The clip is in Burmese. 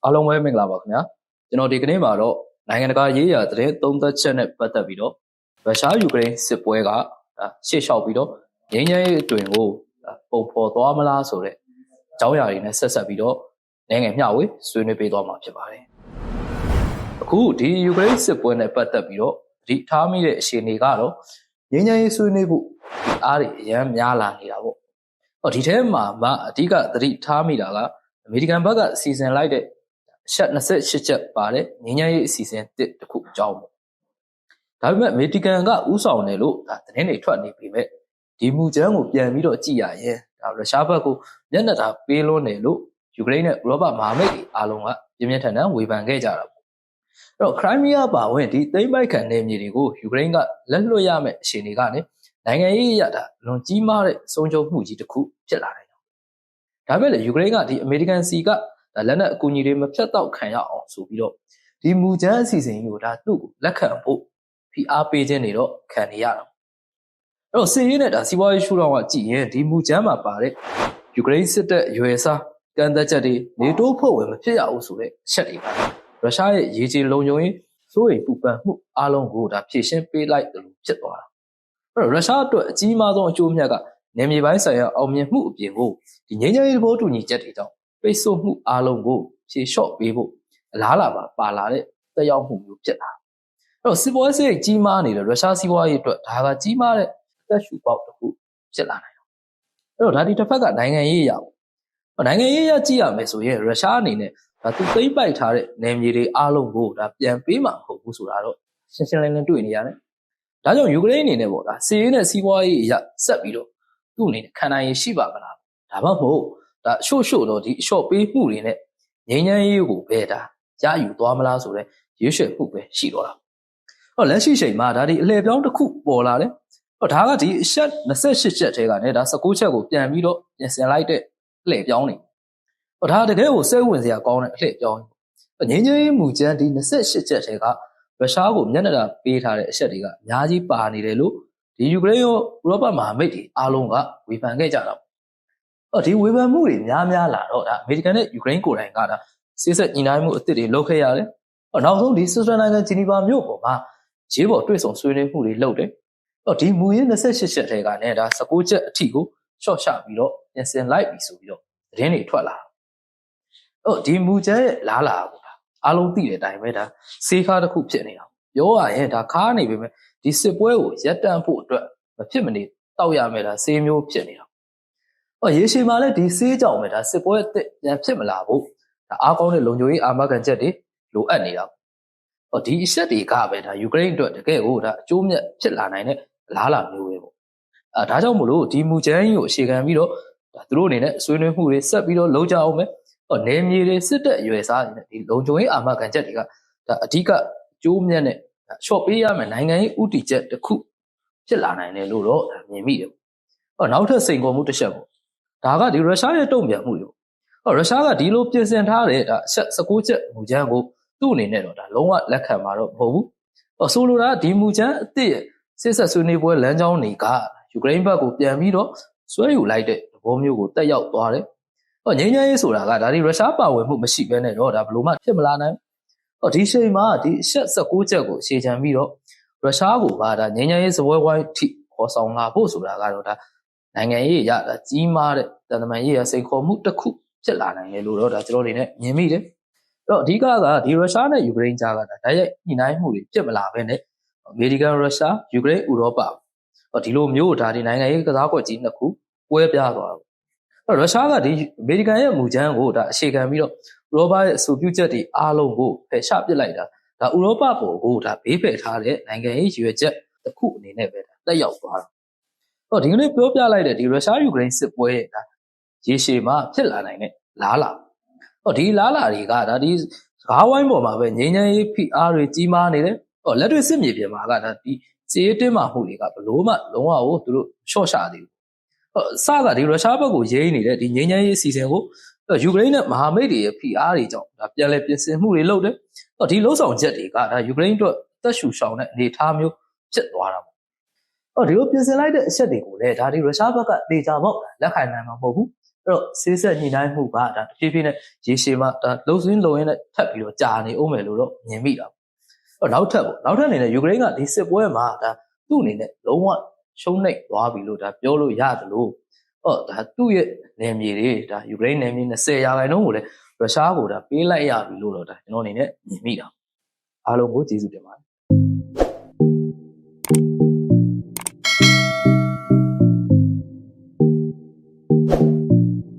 အားလုံးပဲမင်္ဂလာပါခင်ဗျာကျွန်တော်ဒီကနေ့မှာတော့နိုင်ငံတကာရေးရာသတင်းသုံးသပ်ချက်နဲ့ပတ်သက်ပြီးတော့ရုရှားယူကရိန်းစစ်ပွဲကရှေ့လျှောက်ပြီးတော့ငြိမ်းချမ်းရေးအတွင်ကိုပုံဖော်သွားမလားဆိုတဲ့အကြောင်းအရာတွေနဲ့ဆက်ဆက်ပြီးတော့နိုင်ငံမျှဝေဆွေးနွေးပေးသွားမှာဖြစ်ပါတယ်အခုဒီယူကရိန်းစစ်ပွဲနဲ့ပတ်သက်ပြီးတော့ဒီထားမိတဲ့အခြေအနေကတော့ငြိမ်းချမ်းရေးဆွေးနွေးဖို့အားတွေအများများလာနေတာပေါ့ဒီထဲမှာအဓိကသတိထားမိတာကအမေရိကန်ဘက်ကစီစဉ်လိုက်တဲ့28ချက်ပါတဲ့ငြိမ်းချမ်းရေးအစီအစဉ်တစ်ခုအကြောင်းပေါ့ဒါပေမဲ့အမေရိကန်ကဥဆောင်တယ်လို့သတင်းတွေထွက်နေပြီမဲ့ဒီမူကြမ်းကိုပြန်ပြီးတော့ကြည့်ရရင်ရုရှားဘက်ကိုမျက်နှာသာပေးလွန်းတယ်လို့ယူကရိန်းနဲ့ဥရောပမဟာမိတ်တွေအားလုံးကပြင်းပြင်းထန်ထန်ဝေဖန်ခဲ့ကြတာပေါ့အဲ့တော့ခရိုင်းမီးယားပါဝင်ဒီသိမ်းပိုက်ခံနယ်မြေတွေကိုယူကရိန်းကလက်လွှတ်ရမယ့်အခြေအနေကနေနိုင်ငံရေးအရလွန်ကြီးမားတဲ့ဆုံးရှုံးမှုကြီးတစ်ခုဖြစ်လာတယ်ဒါပေမဲ့ယူကရိန်းကဒီအမေရိကန်စီကလက်နက်အကူအညီတွေမဖြတ်တော့ခံရအောင်ဆိုပြီးတော့ဒီမူကြမ်းအစီအစဉ်ကိုသူ့ကိုလက်ခံဖို့ဖိအားပေးခြင်းတွေတော့ခံနေရတာအဲ့တော့စစ်ရေးနဲ့စီးပွားရေးရှုထောင့်ကကြည့်ရင်ဒီမူကြမ်းမှာပါတဲ့ယူကရိန်းစစ်တပ်ရွယ်စားကန့်သက်ချက်တွေနေတိုးဖွဲ့ဝင်မဖြစ်ရဘူးဆိုတဲ့အချက်တွေကရုရှားရဲ့ရေကြီးလုံခြုံရေးစိုးရိမ်ပူပန်မှုအလုံးကိုဖြည့်ရှင်းပေးလိုက်တယ်လို့ဖြစ်သွားတာအဲ့တော့ရုရှားအတွက်အကြီးမားဆုံးအကျိုးအမြတ်ကနေမြေပိုင်းဆိုင်ရာအောင်မြင်မှုအပြင်ကိုဒီငြိမ်းချမ်းရေးသဘောတူညီချက်တွေကြောင့်ပိတ်ဆို့မှုအလုံးကိုဖြေလျှော့ပေးဖို့အလားလာပါလာတဲ့သက်ရောက်မှုမျိုးဖြစ်လာအဲ့တော့စစ်ပွဲစိတ်ကြီးမားနေတဲ့ရုရှားစီးပွားရေးအတွက်ဒါကကြီးမားတဲ့အသက်ရှူပေါက်တစ်ခုဖြစ်လာနိုင်တယ်အဲ့တော့ဒါဒီတစ်ဖက်ကနိုင်ငံရေးအရာပေါ့နိုင်ငံရေးအရာကြည့်ရမယ်ဆိုရင်ရုရှားအနေနဲ့သူသိမ်းပိုက်ထားတဲ့နယ်မြေတွေအလုံးကိုပြန်ပေးမှာမဟုတ်ဘူးဆိုတာတော့ရှင်းရှင်းလင်းလင်းတွေ့နေရတယ်ဒါကြောင့်ယူကရိန်းအနေနဲ့ပေါ့စစ်ရေးနဲ့စီးပွားရေးအရာဆက်ပြီးတော့သူ့အနေနဲ့ခံနိုင်ရရှိပါမလားဒါမှမဟုတ်ရှို့တော့ဒီအလျှော့ပေးမှုတွေနဲ့ငြိမ်းချမ်းရေးကိုပဲရယူသွားမလားဆိုတဲ့ရွေးချယ်မှုပဲရှိတော့တာလက်ရှိချိန်မှာဒီအလှည့်ပြောင်းတစ်ခုပေါ်လာတယ်ဒါကဒီအချက်28ချက်ထဲကနေ19ချက်ကိုပြန်ပြီးတော့ပြင်ဆင်လိုက်တဲ့အလှည့်ပြောင်းနေဒါတကယ်ကိုစိတ်ဝင်စရာကောင်းတဲ့အလှည့်ပြောင်းငြိမ်းချမ်းရေးမူကြမ်းဒီ28ချက်ထဲကရုရှားကိုမျက်နှာသာပေးထားတဲ့အချက်တွေကအများကြီးပါနေတယ်လို့ဒီယူကရိန်းရောဥရောပမဟာမိတ်တွေအားလုံးကဝေဖန်ခဲ့ကြတာဒီဝေဖန်မှုတွေများလာတော့အမေရိကန်နဲ့ယူကရိန်းကိုယ်တိုင်ကစစ်ဆက်ညီနိုင်မှုအသစ်တွေလုပ်ခဲ့ရတယ်နောက်ဆုံးဒီဆွစ်ဇာလန်နိုင်ငံဂျီနီဗာမြို့ပေါ်မှာရေးပေါ်တွေ့ဆုံဆွေးနွေးမှုတွေလုပ်တယ်ဒီမူရင်း28ချက်ထဲကနေ19ချက်အထိကိုရှော့ချပြီးတော့ပြင်ဆင်လိုက်ပြီဆိုပြီးတော့သတင်းတွေထွက်လာဒီမူကြမ်းရဲ့လားလာပေါ့အားလုံးသိတဲ့အတိုင်းပဲစေးခါတစ်ခုဖြစ်နေတာပြောရရင်ခါနေပေမဲ့ဒီစစ်ပွဲကိုရပ်တန့်ဖို့အတွက်မဖြစ်မနေတောက်ရမယ်စေးမျိုးဖြစ်နေတာရေရှည်မှာလည်းဒီစေးကြောင့်ပဲစစ်ပွဲအသစ်ပြန်ဖြစ်မလာဘူးအားကောင်းတဲ့လုံခြုံရေးအာမခံချက်တွေလိုအပ်နေတာဒီအချက်တွေကပဲယူကရိန်းအတွက်တကယ်ကိုအကျိုးမြတ်ဖြစ်လာနိုင်တဲ့အလားအလာမျိုးပဲပေါ့ဒါကြောင့်မို့လို့ဒီမူကြမ်းကြီးကိုအခြေခံပြီးတော့သူတို့အနေနဲ့ဆွေးနွေးမှုတွေဆက်ပြီးတော့လုပ်ကြအောင်မယ်နယ်မြေတွေစစ်တပ်အရွယ်စားတွေနဲ့ဒီလုံခြုံရေးအာမခံချက်တွေကအဓိကအကျိုးမြတ်နဲ့ရှော့ပေးရမယ်နိုင်ငံရေးဥတီချက်တစ်ခုဖြစ်လာနိုင်တယ်လို့တော့မြင်မိတယ်နောက်ထပ်စိန်ခေါ်မှုတစ်ချက်ပေါ့ဒါကဒီရုရှားရဲ့တုံ့ပြန်မှုတွေရုရှားကဒီလိုပြင်ဆင်ထားတဲ့19ချက်မူကြမ်းကိုသူ့အနေနဲ့တော့လုံးဝလက်ခံမှာတော့မဟုတ်ဘူးဆိုလိုတာဒီမူကြမ်းအသစ်စစ်ဆက်ဆွေးနွေးပွဲလမ်းကြောင်းတွေကယူကရိန်းဘက်ကိုပြန်ပြီးတော့ဆွဲယူလိုက်တဲ့သဘောမျိုးကိုတက်ရောက်သွားတယ်ငြိမ်းချမ်းရေးဆိုတာကဒီရုရှားပါဝင်မှုမရှိဘဲနဲ့တော့ဘယ်လိုမှဖြစ်မလာနိုင်ဒီချိန်မှာဒီ19ချက်ကိုအခြေခံပြီးတော့ရုရှားကိုငြိမ်းချမ်းရေးစပွဲဝိုင်းထိခေါ်ဆောင်လာဖို့ဆိုတာကတော့နိုင်ငံရေးရကြီးမားတဲ့တန်တမာရေးရစိန်ခေါ်မှုတစ်ခုဖြစ်လာနိုင်တယ်လို့တော့ကျွန်တော်အနေနဲ့မြင်မိတယ်အဲ့တော့အဓိကဒီရုရှားနဲ့ယူကရိန်းကြားကတိုက်ရိုက်ညှိနှိုင်းမှုတွေဖြစ်မလာဘဲနဲ့အမေရိကန်ရုရှားယူကရိန်းဥရောပဒီလိုမျိုးဒီနိုင်ငံရေးကစားကွက်ကြီးနှစ်ခုကွဲပြားသွားတယ်အဲ့ရုရှားကဒီအမေရိကန်ရဲ့မူကြမ်းကိုအခြေခံပြီးတော့ဥရောပရဲ့အဆိုပြုချက်တွေအားလုံးကိုဖယ်ရှားပစ်လိုက်တာဥရောပပေါ်ကိုဘေးဖယ်ထားတဲ့နိုင်ငံရေးရွေချက်တစ်ခုအနေနဲ့ပဲတက်ရောက်သွားတာဒီကနေ့ပြောပြလိုက်တဲ့ဒီရုရှားယူကရိန်းစစ်ပွဲရေရှည်မှာဖြစ်လာနိုင်တဲ့လားလာဒီလားလာတွေကဒီစကားဝိုင်းပေါ်မှာပဲငြိမ်းချမ်းရေးဖိအားတွေကြီးမားနေတယ်လက်တွေ့စစ်မြေပြင်မှာဒီစီးရေးတင်းမာမှုတွေကဘလို့မှလုံးဝကိုသူတို့ရှော့ချသေးဘူးစကဒီရုရှားဘက်ကိုရေးနေတဲ့ဒီငြိမ်းချမ်းရေးစီစဉ်ကိုယူကရိန်းနဲ့မဟာမိတ်တွေရဲ့ဖိအားတွေကြောင့်ပြန်လည်ပြင်ဆင်မှုတွေလုပ်တယ်ဒီလှုပ်ဆောင်ချက်တွေကယူကရိန်းအတွက်သက်ရှူရှောင်တဲ့အနေအထားမျိုးဖြစ်သွားတာပေါ့ ဒီလိုပြင်ဆင်လိုက်တဲ့အချက်တွေကိုလည်းဒါဒီရုရှားဘက်ကတေချာပေါက်လက်ခံနိုင်မှာမဟုတ်ဘူးအဲ့တော့ဆေးဆက်ညှိနှိုင်းမှုကဒါတဖြည်းဖြည်းနဲ့ရေရှည်မှာဒါလုံစင်းလုံရင်းနဲ့ထပ်ပြီးတော့ကြာနေအောင်မယ်လို့တော့မြင်မိတာပေါ့နောက်ထပ်အနေနဲ့ယူကရိန်းကဒီစစ်ပွဲမှာဒါသူ့အနေနဲ့လုံးဝရှုံးနိမ့်သွားပြီလို့ဒါပြောလို့ရတယ်လို့ဒါသူ့ရဲ့နယ်မြေတွေဒါယူကရိန်းနယ်မြေ20%ကိုလည်းရုရှားကိုဒါပေးလိုက်ရပြီလို့တော့ဒါကျွန်တော်အနေနဲ့မြင်မိတာအားလုံးကိုကျေးဇူးတင်ပါတယ်